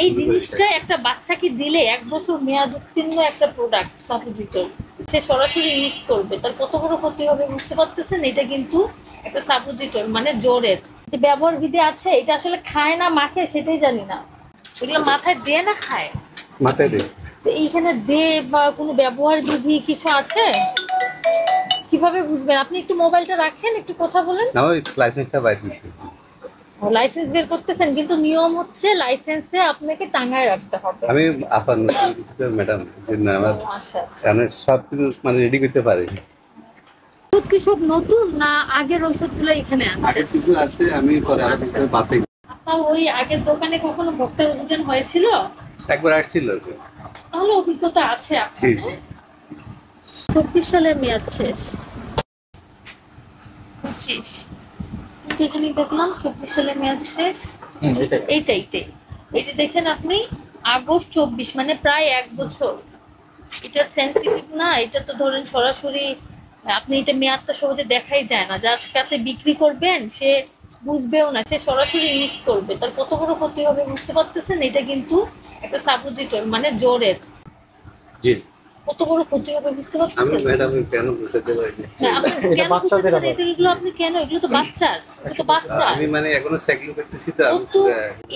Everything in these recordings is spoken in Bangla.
এই জিনিসটা একটা বাচ্চাকে দিলে 1 বছর মেয়াদ উত্তীর্ণ একটা প্রোডাক্ট সাপোজিটর, সে সরাসরি ইউজ করবে, তার কত বড় ক্ষতি হবে বুঝতে পারতেছেন? এটা কিন্তু একটা সাপোজিটর মানে জোরের যে ব্যবহার বিধি আছে, এটা আসলে খায় না মাখে সেটাই জানি না, এগুলো মাথায় দিয়ে না খায় মাথায় দিয়ে। তো এইখানে দে বা কোনো ব্যবহার বিধি কিছু আছে কিভাবে বুঝবেন? আপনি একটু মোবাইলটা রাখেন, একটু কথা বলেন। না ওই লাইসেন্সটা বাইর করতে। লাইসেন্স বের করতেছেন, কিন্তু নিয়ম হচ্ছে লাইসেন্সে আপনাকে টাঙায় রাখতে হবে। আমি আপনার ম্যাডাম জন্য আমার আচ্ছা আচ্ছা, আমি সবকিছু মানে রেডি করতে পারি। ওষুধ কি সব নতুন না আগের ওষুধগুলো এখানে আছে? আগের কিছু আছে, আমি পরে আবার বাসে। আপনার ওই আগের দোকানে কখনো ভোক্তা অভিযান হয়েছিল? একবার আসছিল। তাহলে অভিজ্ঞতা আছে জি। আপনার। 24 সালের মেয়াদ শেষ, 25 কি জানি দেখলাম 24 সালের মেয়াদ শেষ। এইটাই এই যে দেখেন আপনি, আগস্ট 24 মানে প্রায় 1 বছর। এটা সেন্সিটিভ না, এটা তো ধরেন সরাসরি আপনি এটা মেয়াদটা সহজে দেখাই যায় না, যার কাছে বিক্রি করবেন সে বুঝবেও না, সে সরাসরি ইউজ করবে, তার কত বড় ক্ষতি হবে বুঝতে পারতেছেন? এটা কিন্তু একটা সাপোজিটর মানে জোরের, জি। কত বড় ক্ষতি হবে বুঝতে আমি পারতেছেন? ম্যাডাম কেন বুঝাতে পারিনি? হ্যাঁ, আপনি কেন বুঝতে পারেন? এটা এগুলো আপনি কেন, এগুলো তো বাচ্চার, এটা তো বাচ্চা। আমি মানে এখনো চেকিং করতেছি তো আমি কিন্তু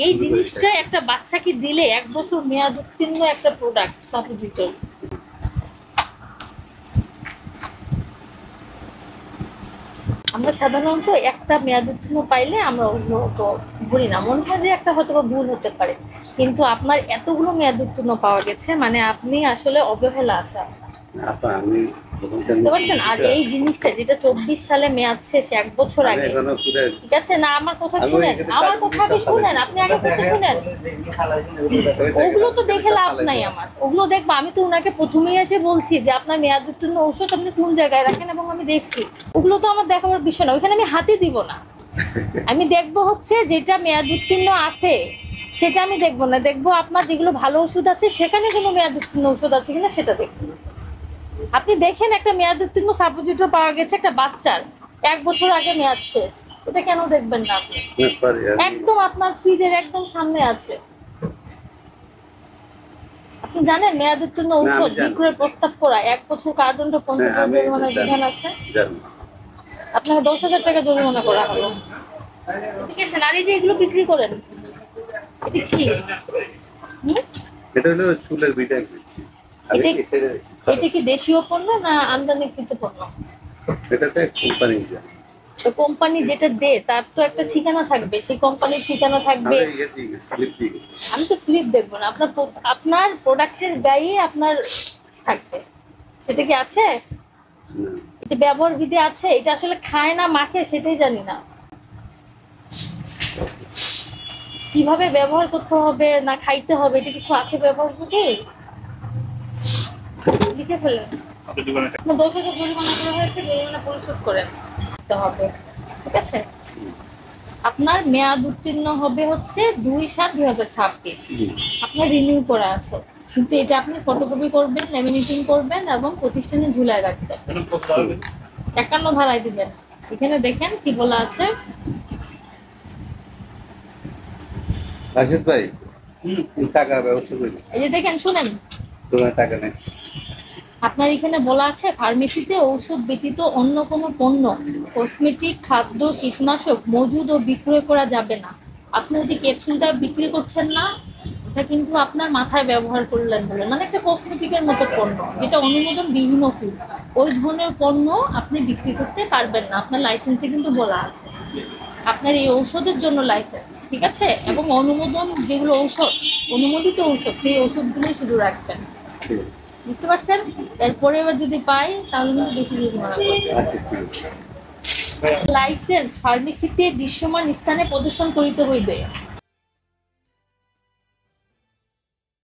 এই জিনিসটা একটা বাচ্চাকে দিলে 1 বছর মেয়াদ উত্তীর্ণ একটা প্রোডাক্ট সাপোজিটর। আমরা সাধারণত একটা মেয়াদ উত্তীর্ণ পাইলে আমরা অন্য তো ধরি না, মনে হয় যে একটা হয়তো বা ভুল হতে পারে, কিন্তু আপনার এতগুলো মেয়াদ উত্তীর্ণ পাওয়া গেছে মানে আপনি আসলে অবহেলা আছে আপনার, আপা আমি বুঝতে পারছেন? আর এই জিনিসটা যেটা 24 সালে মেয়াদ শেষ 1 বছর আগে, এখনো পুরো ঠিক আছে না? আমার কথা শুনেন, আমার কথা আগে শুনেন, আপনি আগে কথা শুনেন। ওগুলো তো দেখে লাভ নাই আমার, ওগুলো দেখবো আমি তো ওনাকে প্রথমেই এসে বলছি যে আপনার মেয়াদ উত্তীর্ণ ঔষধ আপনি কোন জায়গায় রাখেন, এবং আমি দেখছি ওগুলো তো আমার দেখাবার বিষয় না, ওইখানে আমি হাতে দিব না। আমি দেখবো হচ্ছে যেটা মেয়াদ উত্তীর্ণ আছে সেটা আমি দেখবো না, দেখবো আপনার যেগুলো ভালো ওষুধ আছে সেখানে কোনো মেয়াদ উত্তীর্ণ ওষুধ আছে কিনা সেটা দেখবো। আপনি দেখেন একটা মেয়াদ উত্তীর্ণ সাপোজিটর পাওয়া গেছে একটা বাচ্চার, 1 বছর আগে মেয়াদ শেষ, এটা কেন দেখবেন না আপনি? সরি একদম আপনার ফ্রিজের একদম সামনে আছে। আপনি জানেন মেয়াদ উত্তীর্ণ ঔষধ বিক্রয়ের প্রস্তাব করা 1 বছর কারাদণ্ড 50,000 জরিমানার বিধান আছে। আপনাকে 10,000 টাকা জরিমানা করা হলো। ঠিক আছে, নারী যে এগুলো বিক্রি করেন এটা কি? এটা হলো চুলের ভিটামিন। এটা কি দেশীয় পণ্য না আমদানিকৃত পণ্য? এটাতে কোম্পানি তো কোম্পানি যেটা দে তার তো একটা ঠিকানা থাকবে, সেই কোম্পানির ঠিকানা থাকবে। আমি তো স্লিপ দেখবো না, আপনার আপনার প্রোডাক্টের গায়ে আপনার থাকবে, সেটা কি আছে? এটা ব্যবহার বিধি আছে, এটা আসলে খায় না মাখে সেটাই জানি না, কিভাবে ব্যবহার করতে হবে না খাইতে হবে এটা কিছু আছে ব্যবহার বিধি? লিখে ফেলেন। 10,000 জরিমানা করা হয়েছে, জরিমানা পরিশোধ করেন হবে, ঠিক আছে? আপনার মেয়াদ উত্তীর্ণ হবে হচ্ছে 2/7/2026, আপনার রিনিউ করা আছে, কিন্তু এটা আপনি ফটোকপি করবেন, ল্যামিনেটিং করবেন এবং প্রতিষ্ঠানে ঝুলায় রাখবেন, 51 ধারায় দিবেন। এখানে দেখেন কি বলা আছে। রাশেদ ভাই টাকা ব্যবস্থা করি। এই যে দেখেন, শুনেন, তোমার টাকা নেই। আপনার এখানে বলা আছে ফার্মেসিতে ঔষধ ব্যতীত অন্য কোনো পণ্য, কসমেটিক, খাদ্য, কীটনাশক মজুদ ও বিক্রয় করা যাবে না। আপনি ওই যে ক্যাপসুলটা বিক্রি করছেন না, এটা কিন্তু আপনার মাথায় ব্যবহার করলেন বলে, মানে একটা কসমেটিকের মতো পণ্য যেটা অনুমোদন বিহীন ওষুধ, ওই ধরনের পণ্য আপনি বিক্রি করতে পারবেন না, আপনার লাইসেন্সে কিন্তু বলা আছে আপনার এই ঔষধের জন্য লাইসেন্স, ঠিক আছে? এবং অনুমোদন যেগুলো ঔষধ, অনুমোদিত ঔষধ, সেই ওষুধগুলোই শুধু রাখবেন, বুঝতে পারছেন? এরপরে এবার যদি পাই তাহলে কিন্তু বেশি জরিমানা করবে। লাইসেন্স ফার্মেসিতে দৃশ্যমান স্থানে প্রদর্শন করিতে হইবে।